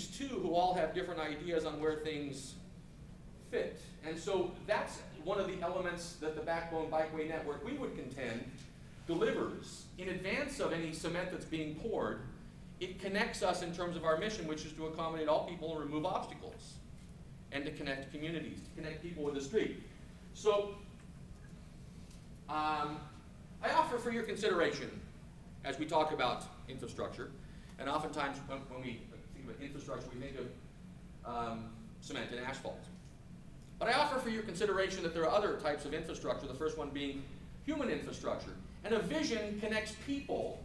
communities too who all have different ideas on where things fit. And so that's one of the elements that the Backbone Bikeway Network, we would contend, delivers. In advance of any cement that's being poured, it connects us in terms of our mission, which is to accommodate all people and remove obstacles, and to connect communities, to connect people with the street. So, I offer for your consideration, as we talk about infrastructure, and oftentimes when we think about infrastructure, we think of cement and asphalt. But I offer for your consideration that there are other types of infrastructure, the first one being human infrastructure. And a vision connects people,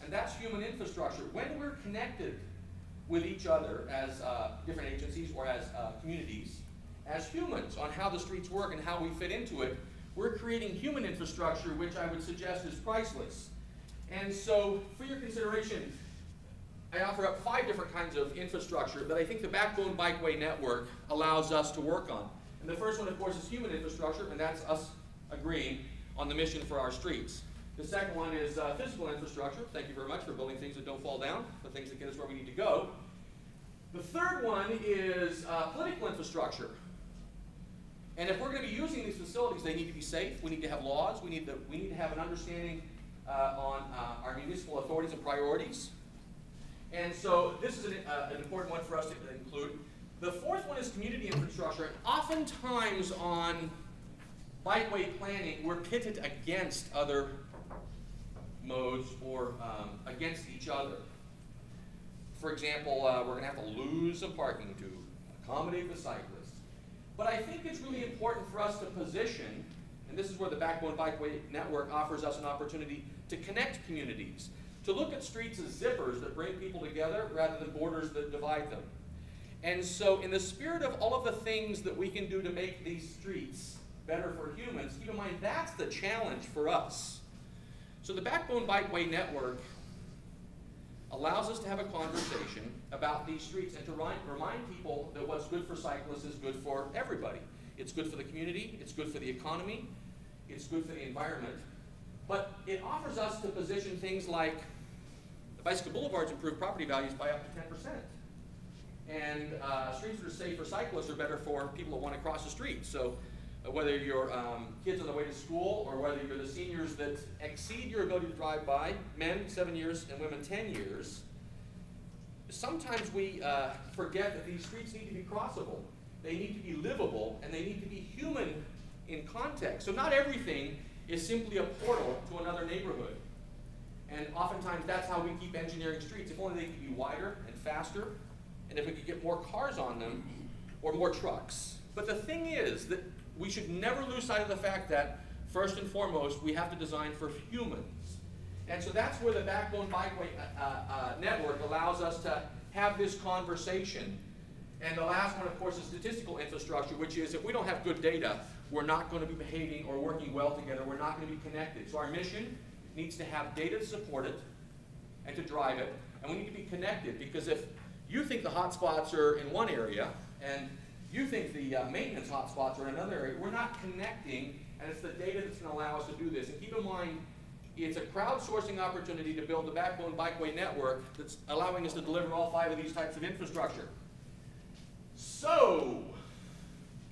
and that's human infrastructure. When we're connected with each other as different agencies or as communities, as humans, on how the streets work and how we fit into it, we're creating human infrastructure, which I would suggest is priceless. And so, for your consideration, I offer up 5 different kinds of infrastructure that I think the Backbone Bikeway Network allows us to work on. And the first one, of course, is human infrastructure, and that's us agreeing on the mission for our streets. The second one is physical infrastructure. Thank you very much for building things that don't fall down, the things that get us where we need to go. The third one is political infrastructure. And if we're going to be using these facilities, they need to be safe. We need to have laws. We need to have an understanding on our municipal authorities and priorities. And so this is an important one for us to include. The fourth one is community infrastructure. And oftentimes on bikeway planning, we're pitted against other modes or against each other. For example, we're going to have to lose some parking to accommodate the cyclists. But I think it's really important for us to position, and this is where the Backbone Bikeway Network offers us an opportunity to connect communities, to look at streets as zippers that bring people together rather than borders that divide them. And so in the spirit of all of the things that we can do to make these streets better for humans, keep in mind that's the challenge for us. So the Backbone Bikeway Network allows us to have a conversation about these streets and to remind people that what's good for cyclists is good for everybody. It's good for the community, it's good for the economy, it's good for the environment. But it offers us to position things like the bicycle boulevards improve property values by up to 10%. And streets that are safe for cyclists are better for people that want to cross the street. So whether you're kids on the way to school or whether you're the seniors that exceed your ability to drive by, men 7 years and women 10 years, sometimes we forget that these streets need to be crossable. They need to be livable, and they need to be human in context. So not everything is simply a portal to another neighborhood. And oftentimes that's how we keep engineering streets. If only they could be wider and faster, and if we could get more cars on them, or more trucks. But the thing is that we should never lose sight of the fact that, first and foremost, we have to design for humans. And so that's where the Backbone Bikeway Network allows us to have this conversation. And the last one, of course, is statistical infrastructure, which is if we don't have good data, we're not going to be behaving or working well together. We're not going to be connected. So our mission needs to have data to support it and to drive it. And we need to be connected, because if you think the hotspots are in one area and you think the maintenance hotspots are in another area, we're not connecting, and it's the data that's going to allow us to do this. And keep in mind, it's a crowdsourcing opportunity to build the Backbone Bikeway Network that's allowing us to deliver all 5 of these types of infrastructure. So,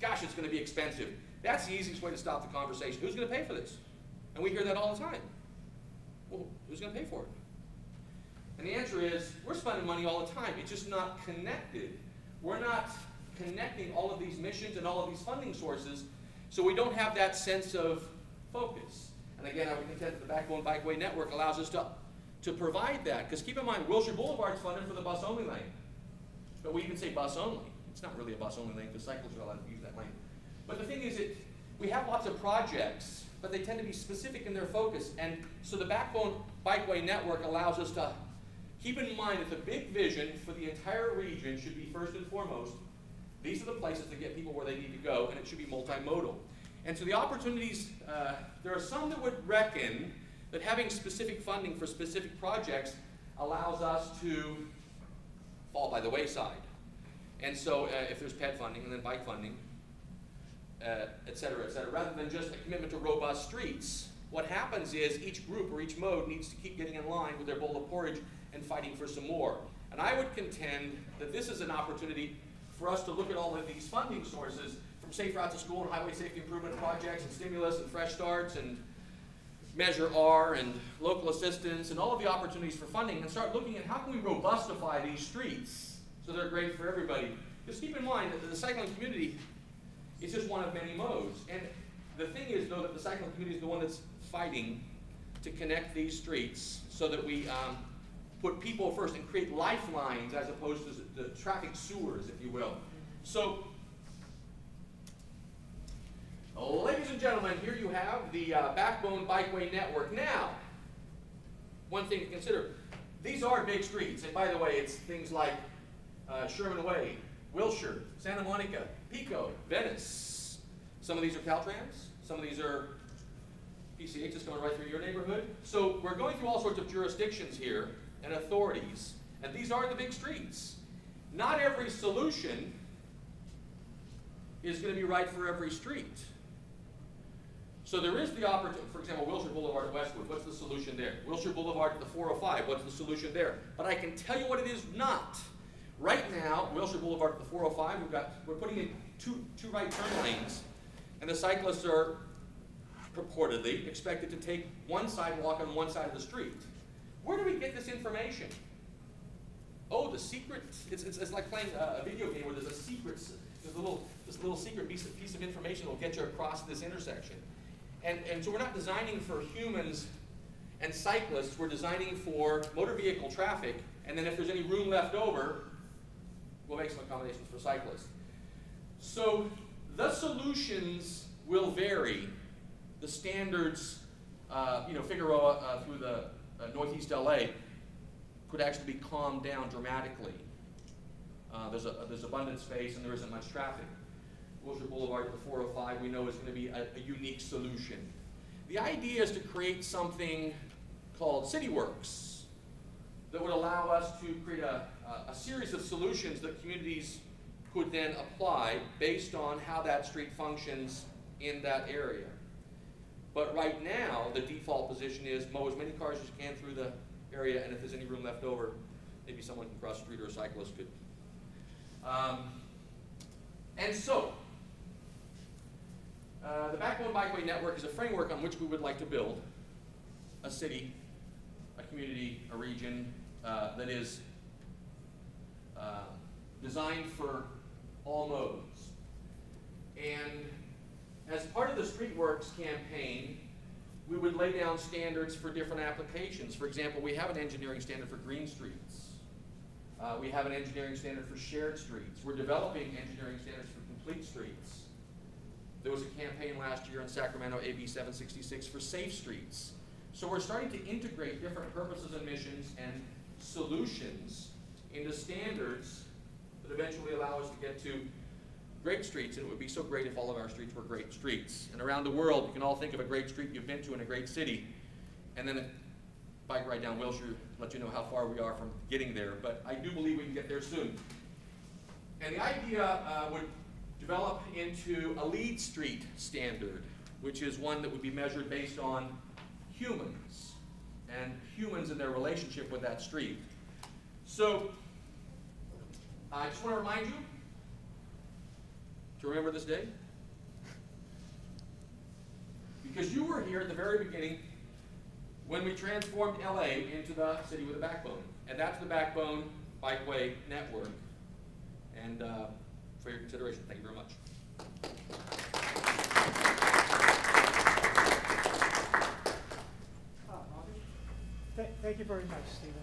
gosh, it's going to be expensive. That's the easiest way to stop the conversation. Who's going to pay for this? And we hear that all the time. Well, who's going to pay for it? And the answer is, we're spending money all the time. It's just not connected. We're not connecting all of these missions and all of these funding sources, so we don't have that sense of focus. And again, I would contend that the Backbone Bikeway Network allows us to provide that. Because keep in mind, Wilshire Boulevard's funded for the bus-only lane. But we even say bus-only. It's not really a bus-only lane because cyclists are allowed to use that lane. But the thing is that we have lots of projects, but they tend to be specific in their focus. And so the Backbone Bikeway Network allows us to keep in mind that the big vision for the entire region should be, first and foremost, these are the places to get people where they need to go, and it should be multimodal. And so the opportunities, there are some that would reckon that having specific funding for specific projects allows us to fall by the wayside. And so if there's PED funding and then bike funding, et cetera, rather than just a commitment to robust streets, what happens is each group or each mode needs to keep getting in line with their bowl of porridge and fighting for some more. And And I would contend that this is an opportunity for us to look at all of these funding sources from Safe Routes to School and highway safety improvement projects and stimulus and fresh starts and Measure R and local assistance and all of the opportunities for funding, and start looking at how can we robustify these streets so they're great for everybody. Because keep in mind that the cycling community is just one of many modes. And the thing is, though, that the cycling community is the one that's fighting to connect these streets so that we put people first and create lifelines as opposed to the traffic sewers, if you will. So, ladies and gentlemen, here you have the Backbone Bikeway Network. Now, one thing to consider, these are big streets. And by the way, it's things like Sherman Way, Wilshire, Santa Monica, Pico, Venice. Some of these are Caltrans. Some of these are PCH that's coming right through your neighborhood. So we're going through all sorts of jurisdictions here and authorities. And these are the big streets. Not every solution is going to be right for every street. So there is the opportunity, for example, Wilshire Boulevard at Westwood, what's the solution there? Wilshire Boulevard at the 405, what's the solution there? But I can tell you what it is not. Right now, Wilshire Boulevard at the 405, we're putting in two right turn lanes, and the cyclists are purportedly expected to take one sidewalk on one side of the street. Where do we get this information? Oh, the secret, it's like playing a video game where there's a secret, this little secret piece of information that will get you across this intersection. And so we're not designing for humans and cyclists, we're designing for motor vehicle traffic, and then if there's any room left over, we'll make some accommodations for cyclists. So the solutions will vary. The standards, Figueroa through the Northeast LA could actually be calmed down dramatically. There's abundant space and there isn't much traffic. Wilshire Boulevard at the 405 we know is going to be a unique solution. The idea is to create something called CityWorks that would allow us to create a series of solutions that communities could then apply based on how that street functions in that area. But right now, the default position is mow as many cars as you can through the area, and if there's any room left over, maybe someone can cross the street or a cyclist could. And so, the Backbone Bikeway Network is a framework on which we would like to build a city, a community, a region that is designed for all modes. And as part of the Streetworks campaign, we would lay down standards for different applications. For example, we have an engineering standard for green streets. We have an engineering standard for shared streets. We're developing engineering standards for complete streets. There was a campaign last year in Sacramento, AB 766, for safe streets. So we're starting to integrate different purposes and missions and solutions into standards that eventually allow us to get to great streets, and it would be so great if all of our streets were great streets. And around the world, you can all think of a great street you've been to in a great city, and then a bike ride down Wilshire let you know how far we are from getting there. But I do believe we can get there soon. And the idea would develop into a lead street standard, which is one that would be measured based on humans and humans and their relationship with that street. So I just want to remind you to remember this day, because you were here at the very beginning when we transformed LA into the city with a backbone. And that's the Backbone Bikeway Network. And for your consideration, thank you very much. Thank you very much, Stephen.